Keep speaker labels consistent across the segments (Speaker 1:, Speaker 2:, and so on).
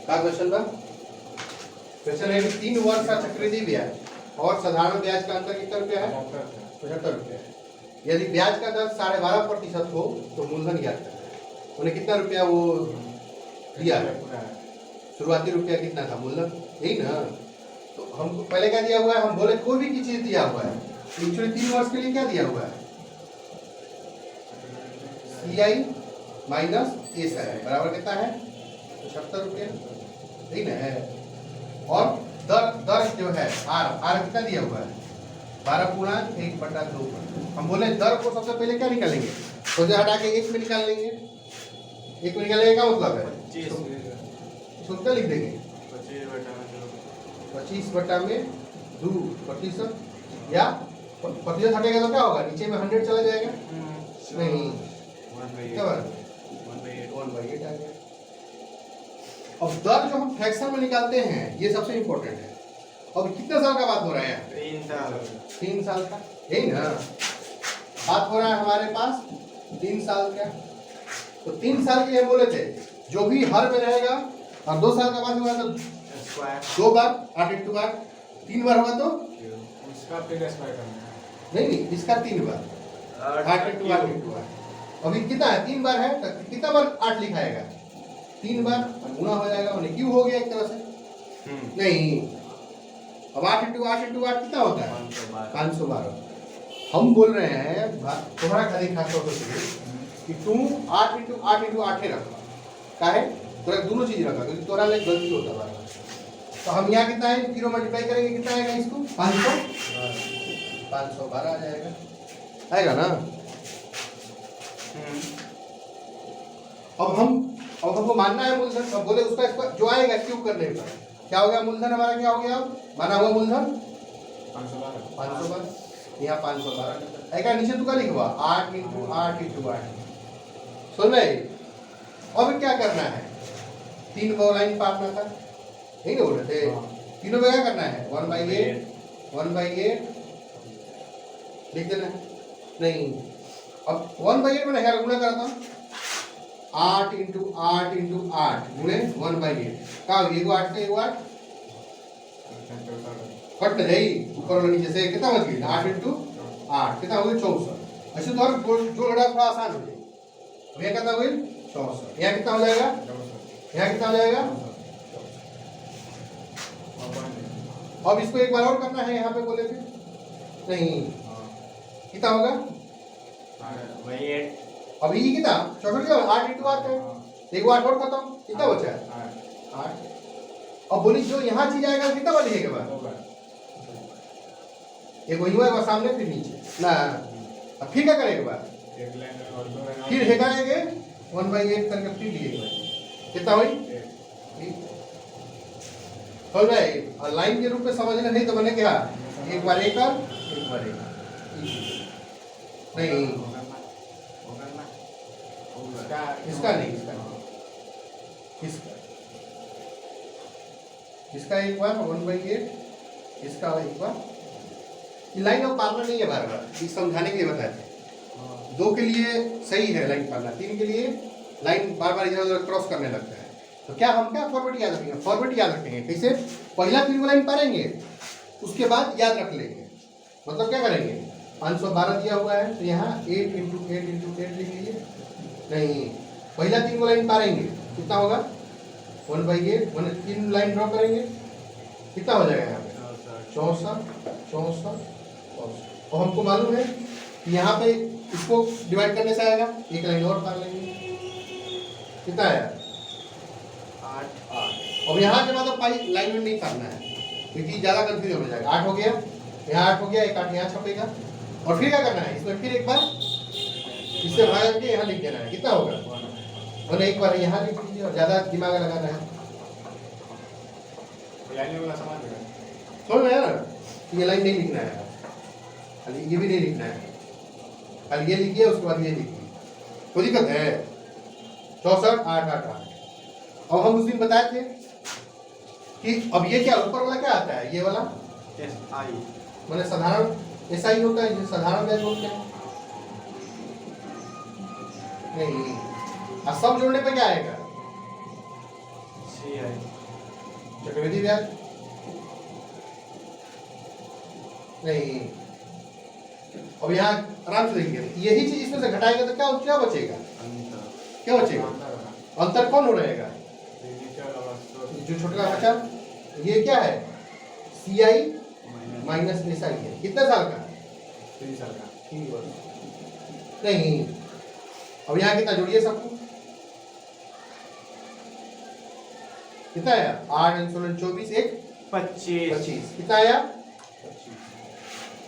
Speaker 1: का क्वेश्चन बा क्वेश्चन है कि 3 वर्ष का चक्रवृद्धि ब्याज और साधारण ब्याज का अंतर कितना रुपया है? 75 रुपया है। यदि ब्याज का दर 12.5% हो तो मूलधन ज्ञात करना है। उन्हें कितना रुपया वो दिया है? शुरुआती रुपया कितना था मूलधन, यही ना। तो हमको पहले क्या दिया हुआ है? हम बोले कोई भी चीज दिया हुआ है, एक्चुअली 3 वर्ष के लिए क्या दिया हुआ है? CI माइनस SI बराबर कितना है? 75 रुपया, यही ना है। और दर जो है आर कितना दिया हुआ है? 12/1/2। हम बोले दर को सबसे पहले क्या निकालेंगे? तो जो हटा के 1 में निकाल लेंगे। 1 में निकालने का मतलब है इसको क्या लिख देंगे? 25/2% या प्रतिशत हटेगा तो क्या होगा? नीचे में 100 चला जाएगा। नहीं, क्या बात? 1/8 आ गया। अब दर जो हम फ्रैक्शन में निकालते हैं ये सबसे इंपॉर्टेंट है। अब कितने साल का बात हो रहा है? 3 साल का, यही ना बात हो रहा है हमारे पास 3 साल का। तो 3 साल के लिए बोले थे जो भी हर में रहेगा, और 2 साल का बाद हुआ तो 2 बार 8 × 8 3 बार हुआ तो
Speaker 2: इसका फिर स्क्वायर करना
Speaker 1: नहीं इसका 3 बार 8 × 8 अभी कितना है? 3 बार है तो कितना बार 8 लिखाएगा? 3 बार गुना हो जाएगा, उन्हें क्यों हो गया एक तरह से। नहीं, अब 8 × 8 × 8 कितना होता है? 512। हम बोल रहे हैं तुम्हारा खाली खास तौर पर कि तुम 8 × 8 × 8 ही रखो। क्या है? तो दोनों चीज रखा क्योंकि तोरा में गलती होता है। तो हम यहाँ कितना है 0 मल्टीप्लाई करेंगे, कितना आएगा? इसको 512 आ जाएगा, आएगा ना। अब हमको मानना है मूलधन। अब बोले उसका जो आएगा क्यूब करने पर क्या हो गया? मूलधन हमारा क्या हो गया? अब माना हुआ मूलधन 512, यहाँ 512 आएगा। नीचे तू क्या लिखवा? 8 × 8 × 8। सुन रहे? अब क्या करना है? 3 को लाइन पारना था, यही ना बोले थे। तीनों में क्या करना है? 1/8 लिख देना। नहीं, अब 1/8 में नहीं गुणा करता हूँ। 8 × 8 × 8 गुणे 1/8 का 8 से 8 कट न जाई ऊपर वाला नीचे से कितना बच गया? 8 × 8 कितना हो गया? 64। ऐसे तो और जोड़ घटाव थोड़ा आसान हो जाए। यह कितना हो गया? 64। यहाँ कितना हो जाएगा? यहाँ कितना हो जाएगा? अब इसको एक बार और करना है। यहाँ पे बोले थे नहीं, कितना होगा? अभी ये कितना 64 कितना? 8 × 8 है। एक बार और खत्म, कितना बचा है? 8। अब बोली जो यहाँ चीज आएगा कितना बार लिखेगा? बार एक वही हुआ सामने फिर नीचे ना। अब फिर क्या करेगा? बार फिर हेगाएंगे 1/8 करके फिर लिखेगा। कितना हुई? समझ रहे? और लाइन के रूप में समझना नहीं तो बने क्या? एक बार एक और एक बार एक नहीं, इसका नहीं, इसका एक बार 1/8, इसका एक बार। ये लाइन अब पारना नहीं है बार बार, ये समझाने के लिए बताए थे। 2 के लिए सही है लाइन पारना, 3 के लिए लाइन बार बार इधर उधर क्रॉस करने लगता है। तो क्या हम क्या फॉर्मेट याद रखेंगे? फॉर्मेट याद रखेंगे कैसे? पहला 3 लाइन पारेंगे, उसके बाद याद रख लेंगे। मतलब क्या करेंगे? 512 दिया हुआ है तो यहाँ 8 × 8 × 8 लिख लीजिए। नहीं, पहला 3 लाइन पारेंगे, कितना होगा? 1/8 3 लाइन ड्रॉ करेंगे, कितना हो जाएगा यहाँ पे? 64। और हमको मालूम है कि यहाँ पे इसको डिवाइड करने से आएगा, एक लाइन और पार लेंगे, कितना आया? 8। अब यहाँ के बाद अब लाइन में नहीं करना है क्योंकि ज़्यादा कंफ्यूजन हो जाएगा। 8 हो गया, यहाँ 8 हो गया, एक 8 यहाँ छपेगा। और फिर क्या करना है? इसमें फिर एक बार इससे भाग करके यहाँ लिख देना है, कितना होगा? और एक बार यहाँ लिख लीजिए और ज़्यादा दिमाग लगाना है। समझ में आया ना? ये लाइन नहीं लिखना है, खाली ये भी नहीं लिखना है, खाली ये लिखिए उसके बाद ये लिखिए। कोई दिक्कत है? 64 8 8 8। अब हम उस दिन बताए थे कि अब ये क्या ऊपर वाला क्या आता है? ये वाला SI मैंने साधारण SI होता है, साधारण ब्याज बोलते हैं। नहीं, अब सब जोड़ने पे क्या आएगा? CI चक्रवृद्धि ब्याज नहीं। अब यहाँ आराम से देखिए, यही चीज इसमें से घटाएगा तो क्या क्या बचेगा? क्या बचेगा? अंतर कौन हो रहेगा? जो छोटा बचा ये क्या है? CI माइनस SI है। कितने साल का?
Speaker 2: 3 साल का।
Speaker 1: नहीं, अब यहाँ कितना जोड़िए सबको, कितना आया? 8 16 24 1 25 कितना आया?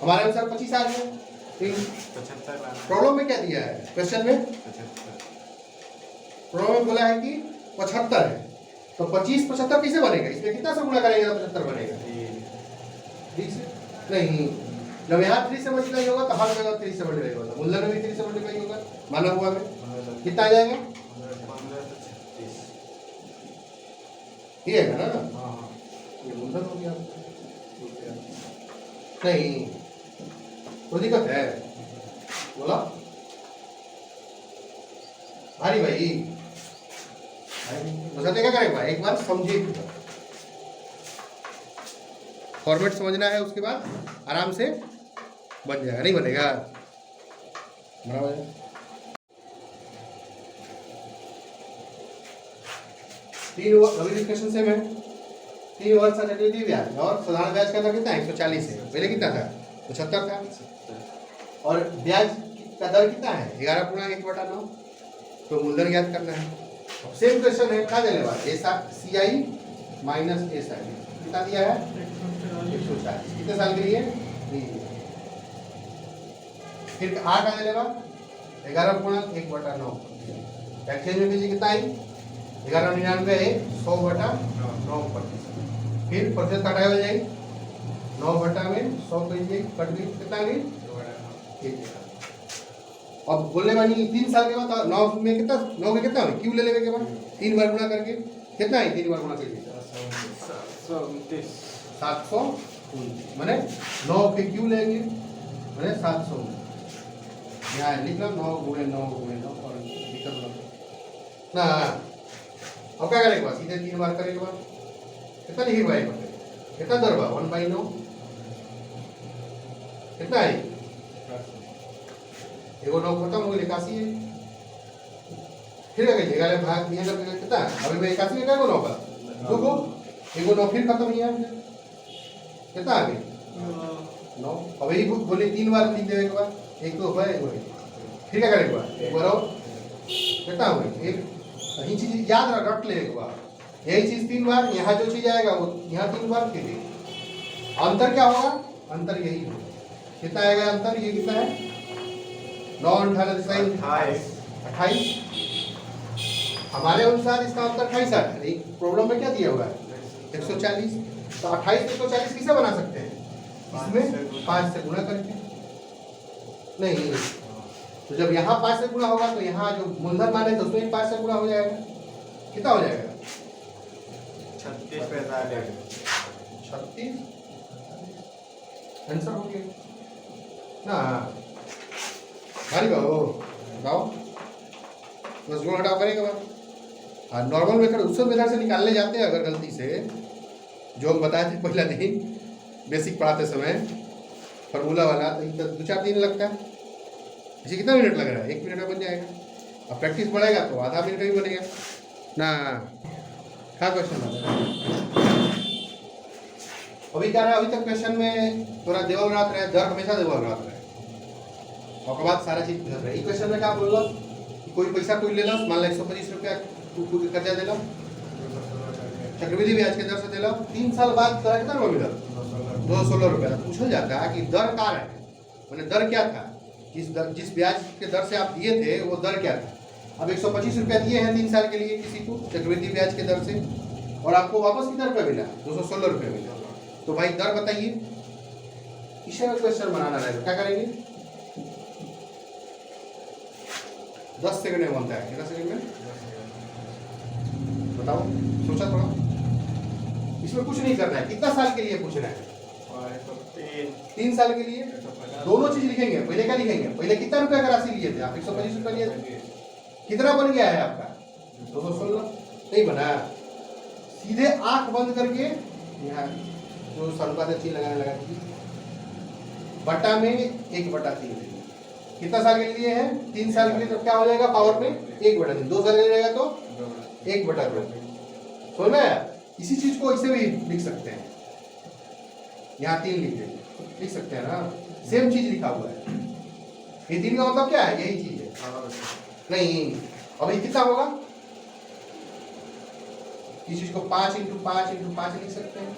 Speaker 1: हमारे अनुसार 25 आ गया।
Speaker 2: 75
Speaker 1: प्रॉब्लम में क्या दिया है? क्वेश्चन में प्रॉब्लम में बोला है कि 75 है, तो 25 75 कैसे बनेगा? इसमें कितना से गुणा करेंगे तो 75 बनेगा? 3 से नहीं, जब यहाँ 3 से मल्टीप्लाई होगा तो हर जगह 3 से मल्टीप्लाई होगा, मूलधन में भी 3 से मल्टीप्लाई होगा, माना हुआ में कितना आ जाएगा? ये है ना? ये मूलधन हो गया। नहीं तो दिक्कत है, बोला भारी भाई बताते क्या करेगा? एक बार समझिए, फॉर्मेट समझना है, उसके बाद आराम से बन जाएगा। नहीं बनेगा बराबर? तीन अभी डिस्कशन से में 3 वर्ष का चक्रवृद्धि ब्याज और साधारण ब्याज का दर कितना है? 140 है। पहले कितना था? 75 था। और ब्याज का दर कितना है? 11 गुणा 1/9। तो मूलधन ज्ञात करना है। अब सेम क्वेश्चन है, क्या देने वाला? CI माइनस SI कितना दिया है? 140। कितने साल के लिए? 3। फिर आ का देने वाला 11 गुणा 1/9। एक्सचेंज में कीजिए, कितना आई? 1199 है 100/9। फिर प्रतिशत घटाया हो जाएगी, 9 में 100 कीजिए, कट गई, कितना गई? 1। अब बोलने वाली 3 साल के बाद 9 में कितना? 9 में कितना? क्यों ले लेने के बाद 3 बार गुणा करके कितना है? 3 बार गुणा करके 729 माने 9 के क्यों लेंगे माने 700। यहाँ लिख लो 9 गुणे 9 और निकल ना। अब क्या करेगा? सीधे 3 बार करेगा, कितना लिखिए भाई? कितना दर बा? 1/9 कितना है? एगो 9 खत्म हो गई, 81 है। फिर क्या कहिएगा? ले भाग दिया करके कितना? अभी मैं 81 में क्या को 9 का 2 को एगो 9 फिर खत्म किया, कितना आ गई? 9। अब यही बोले 3 बार लिख देने के बाद एक तो है, एगो फिर क्या करेगा? एक बार और कितना हो गई? एक यही चीज याद रख ले एक बार, यही चीज 3 बार, यहाँ जो चीज आएगा वो यहाँ 3 बार। फिर अंतर क्या होगा? अंतर यही होगा। कितना आएगा अंतर? ये कितना है? 9 28 हमारे अनुसार इसका अंतर 28 है। प्रॉब्लम में क्या दिया हुआ है? 140। तो 28 140 किसे बना सकते हैं? इसमें 5 से गुणा करके। नहीं, तो जब यहाँ 5 से गुणा होगा तो यहाँ जो मूलधन माने तो उसमें 5 से गुणा हो जाएगा। कितना हो जाएगा? 36 आंसर हो गया ना। भारी बताओ, बस गुण हटाओ करेगा बात। नॉर्मल मेथड उससे मेथड से निकालने जाते हैं अगर गलती से, जो हम बताए थे पहला दिन बेसिक पढ़ाते समय फार्मूला वाला, तो 2-4 दिन लगता है। इसे कितना मिनट लग रहा है? 1 मिनट में बन जाएगा। अब प्रैक्टिस बढ़ेगा तो आधा मिनट में बनेगा ना। क्या क्वेश्चन अभी क्या रहा? अभी तक क्वेश्चन में थोड़ा देवल रात रहे, दर हमेशा देवल रात रहे, और के बाद सारा चीज बुझल रहे। क्वेश्चन में क्या बोल कोई पैसा कोई ले लो, मान लो 125 रुपया कर्जा दे लो, चक्रवृद्धि ब्याज के दर से दे लो, 3 साल बाद दर कितना रुपया मिला? 216 रुपया। पूछा जाता है कि दर क्या है, मैंने दर क्या था? जिस ब्याज के दर से आप दिए थे वो दर क्या था? अब 125 रुपया दिए हैं 3 साल के लिए किसी को चक्रवृद्धि ब्याज के दर से, और आपको वापस कितना रुपया मिला? 216 रुपया मिला। तो भाई दर बताइए। इसे क्वेश्चन बनाना रहेगा, क्या करेंगे? 10 सेकंड में बनता है। कितना सेकंड में बताओ? सोचा थोड़ा। इसमें कुछ नहीं करना है। कितना साल के लिए पूछना है? 3 साल के लिए। दोनों चीज लिखेंगे। पहले क्या लिखेंगे? पहले कितना रुपया का राशि लिए थे आप? 125 रुपया लिए थे। कितना बन गया है आपका? 216 नहीं बना। सीधे आंख बंद करके यहाँ जो अनुपात है 3 लगाने लगा दीजिए, बटा में 1/3 कितना साल के लिए है? 3 साल के लिए। तो क्या हो जाएगा पावर में 1/3। 2 साल के लिए रहेगा तो 1/2। समझ में आया? इसी चीज को ऐसे भी लिख सकते हैं, यहाँ 3 लिख सकते हैं ना, सेम चीज लिखा हुआ है। ये 3 का मतलब क्या है? यही चीज है। नहीं, अब ये कितना होगा? इस चीज को 5 × 5 × 5 लिख सकते हैं।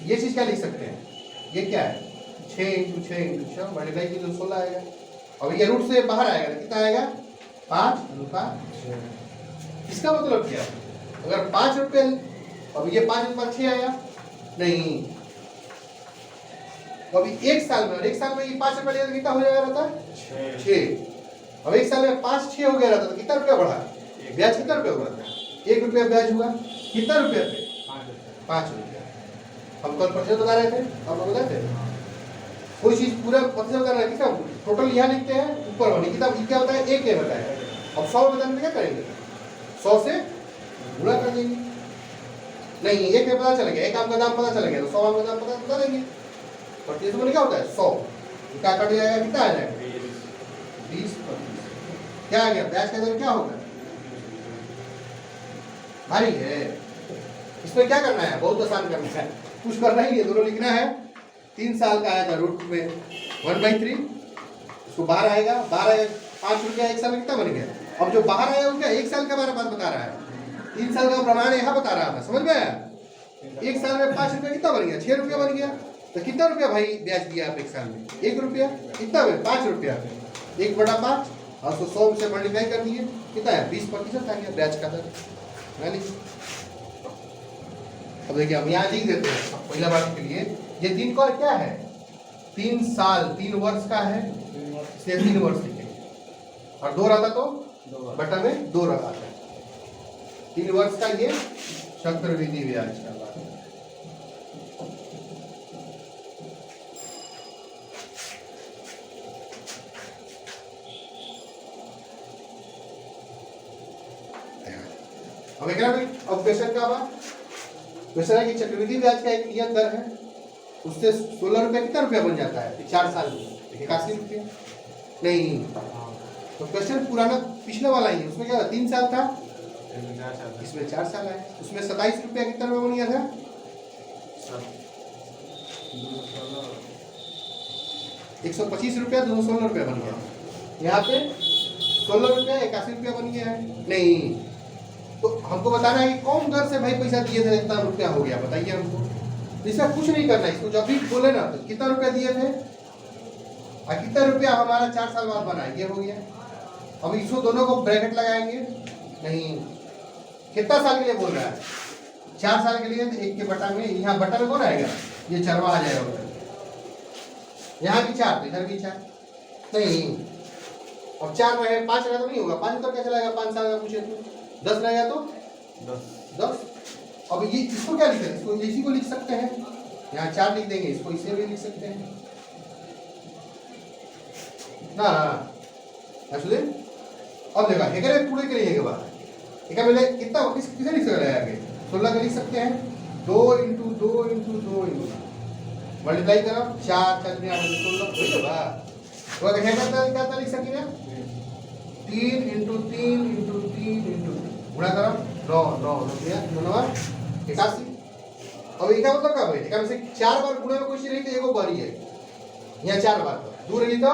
Speaker 1: ये चीज क्या लिख सकते हैं? ये क्या है? 6 × 6 × 6 मल्टीप्लाई की तो 16 आएगा। अब ये रूट से बाहर आएगा तो कितना आएगा? 5/6। इसका मतलब क्या है? अगर 5 रुपये, अब ये 5/6 आया नहीं, तो अभी 1 साल में, और 1 साल में ये 5 रुपये लिया तो कितना हो जाएगा रहता? 6। अब 1 साल में 5 6 हो गया रहता तो कितना रुपया बढ़ा? ब्याज कितना रुपया हुआ था? 1 रुपया ब्याज हुआ। कितना रुपया पे? 5 रुपया। हम कल प्रतिशत बता रहे थे, आप लोग बताते थे कोई चीज पूरा प्रतिशत बता रहे हैं, कितना टोटल यहाँ लिखते हैं ऊपर वाली किताब क्या बताया? 1 क्या बताया? अब 100 बताने में क्या करेंगे? 100 से गुणा कर देंगे। नहीं, 1 में पता चल गया, 1 आम का दाम पता चल गया तो 100 आम का दाम पता बता देंगे। प्रतिशत में क्या होता है? 100 क्या कट जाएगा? कितना आ जाएगा? 20%। क्या आ गया? ब्याज का दर क्या होगा? भारी है। इसमें क्या करना है? बहुत आसान करना है, कुछ करना ही नहीं, दोनों लिखना है। 3 साल का आया था रूट में 1/3, उसको बाहर आएगा, 5 रुपया 1 साल में कितना बन गया? अब जो बाहर आया वो क्या 1 साल का बारे बात बता रहा है, 3 साल का प्रमाण यहाँ बता रहा था। समझ में आया? 1 साल में 5 रुपया कितना बन गया? 6 रुपया बन गया। तो कितना रुपया भाई ब्याज दिया आप 1 साल में? 1 रुपया। कितना में? 5 रुपया। 1/5 और उसको 100 से मल्टीप्लाई कर दिए, कितना है? 20% आ गया ब्याज का दर। अब देखिए हम यहाँ लिख देते हैं पहला बात के लिए। ये 3 का क्या है? 3 साल 3 वर्ष का है, इसलिए 3 वर्ष लिखेंगे। और 2 रहता तो बटा में 2 रहा है। 3 वर्ष का ये चक्रवृद्धि ब्याज का बात है। अब क्वेश्चन का बात, क्वेश्चन है कि चक्रवृद्धि ब्याज का एक नियत दर है, उससे 16 रुपया कितना रुपया बन जाता है 4 साल में? 81 रुपया। नहीं, तो क्वेश्चन पुराना पिछले वाला ही है, उसमें क्या था? 3 साल था, इसमें 4 साल है। उसमें 27 रुपया कितना रुपया बन गया था? 125 रुपया 216 रुपया बन गया। यहाँ पे 16 रुपया 81 रुपया बन गया है। नहीं, तो हमको बताना है कि कौन दर से भाई पैसा दिए थे, इतना रुपया हो गया, बताइए हमको। इसका कुछ नहीं करना है, इसको जब भी बोले ना तो कितना रुपया दिए थे और कितना रुपया हमारा 4 साल बाद बना, ये हो गया। अब इसको दोनों को ब्रैकेट लगाएंगे। नहीं, कितना साल के लिए बोल रहा है? 4 साल के लिए। तो 1 के बटा में, यहाँ बटा में कौन आएगा? ये चरवा आ जाएगा उधर। यहाँ भी 4 तो इधर भी 4। नहीं, अब 4 रहे, 5 रहे तो नहीं होगा। 5 तो क्या चलाएगा? 5 साल का पूछे तो 10 रहेगा तो 10। अब ये इसको क्या लिखें? इसको इसी को लिख सकते हैं, यहाँ 4 लिख देंगे, इसको इसे भी लिख सकते हैं ना। एक्चुअली अब देखा हेकरे पूरे के लिए एक बार एक पहले कितना किसे लिख सकते हैं? आगे 16 का लिख सकते हैं। 2 × 2 × 2 मल्टीप्लाई करो, 4 4 में 16 हो जाएगा। तो अगर हेकर क्या लिख सकेंगे? 3 × 3 × 3 × गुणा करो 9 9 रुपया 81। अब एक मतलब क्या भाई? एक में से 4 बार गुणा में कोई चीज रही तो एगो बारी है, यहाँ 4 बार दो रही तो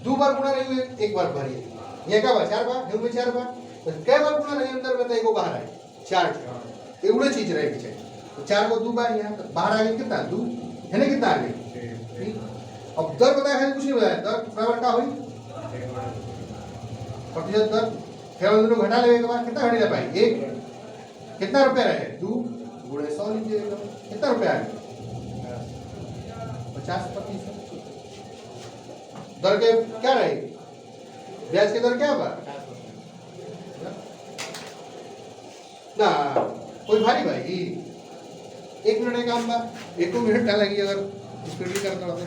Speaker 1: 2 बार गुणा रही हुई 1 बार भरी है। यहाँ क्या बार? 4 बार है में 4 बार, तो कई बार गुणा रही अंदर में तो एगो बाहर आए 4 एगुड़े चीज रहे पीछे, तो 4 को 2 बार यहाँ तो बाहर आ गए कितना? 2 है ना, कितना आ गए? अब दर बताया है, कुछ नहीं बताया। दर बराबर क्या हुई? प्रतिशत दर। फिर हम दोनों घटा लेंगे के बाद कितना घटा ले पाए? 1। कितना रुपया रहे? 2 × 100 लीजिएगा, कितना रुपया आ गया? 50%। दर के क्या रहे? ब्याज के दर क्या बा ना? कोई भारी भाई 1 मिनट का काम बा, 1 मिनट लगी अगर स्पीड करता होता।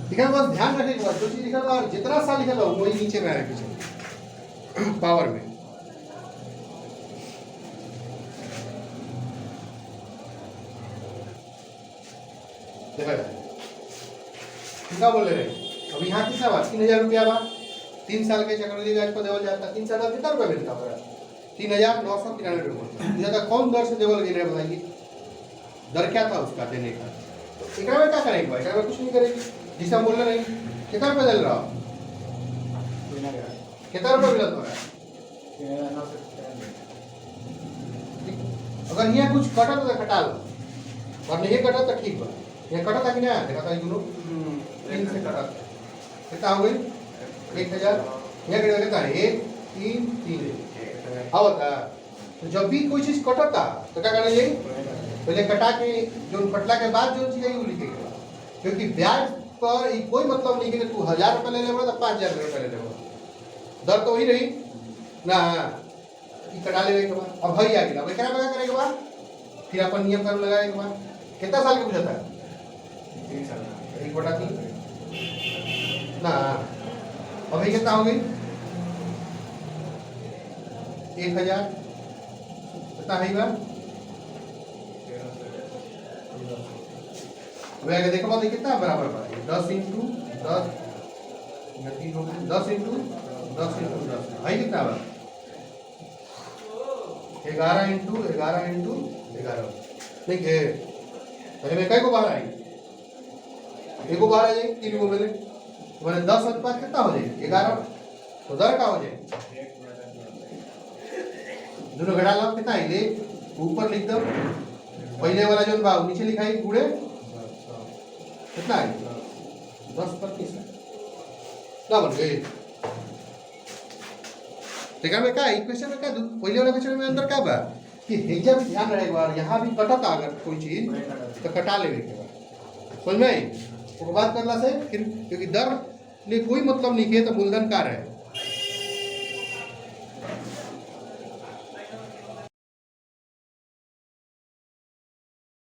Speaker 1: ठीक है, बस ध्यान रखें जो चीज लिखा हुआ जितना सा लिखा हुआ वही नीचे में आए पीछे पावर में। देखा जाए क्या बोल रहे अब यहाँ कितना बा 3000 रुपया बा 3 साल के चक्रवृद्धि ब्याज पर देवल जाता 3 साल का कितना रुपया मिलता होगा 3993 रुपये ज्यादा कौन दर से देवल गिर बताइए दर क्या था उसका देने का तो एकरा में क्या करेंगे भाई एकरा में कुछ नहीं करेंगे जिसे हम बोल रहे हैं कितना रुपया दे रहा कितना रुपया मिला तुम्हारा अगर यहाँ कुछ कटा तो घटा लो और नहीं कटा तो ठीक बा यहाँ कटा था कि नहीं देखा था दोनों 3 से कटा कितना हो गई 1000 यहाँ कितना है 1 3 3 हाँ बता तो जब भी कोई चीज कटता तो क्या करना चाहिए पहले कटा के जो कटला के बाद जो चीज है वो लिखेगा क्योंकि ब्याज पर कोई मतलब नहीं कि तू 1000 रुपये ले लेगा तो 5000 रुपये ले लेगा दर तो वही रही ना कटा लेने के बाद अब भाई आ गया अब क्या करने के बाद फिर अपन नियम कानून लगाने के बाद कितना साल का पूछा था
Speaker 2: 3 साल का
Speaker 1: 1/3 ना अभी कितना हो गई 1000 कितना है बार अगर देखो बात कितना बराबर पड़ा 10 इंटू 10 10 इंटू 10 है कितना बार 11 इंटू 11 नहीं है पहले में कई को बाहर आई एक को बाहर आ जाएगी 3 को मिले मैंने 10 अनुपात कितना हो जाएगी 11 तो दर का हो जाएगी दोनों घटा लो कितना है ले ऊपर लिख दो पहले वाला जो भाव नीचे लिखाई गुड़े कितना है 10% क्या बन गए देखा में क्या इक्वेशन में क्या पहले वाला क्वेश्चन में अंदर क्या बा कि हेजा भी ध्यान रहेगा यहाँ भी कटता अगर कोई चीज तो कटा लेवे के बाद समझ में आई वो बात करला से फिर क्योंकि दर ले कोई मतलब नहीं है तो मूलधन का रहे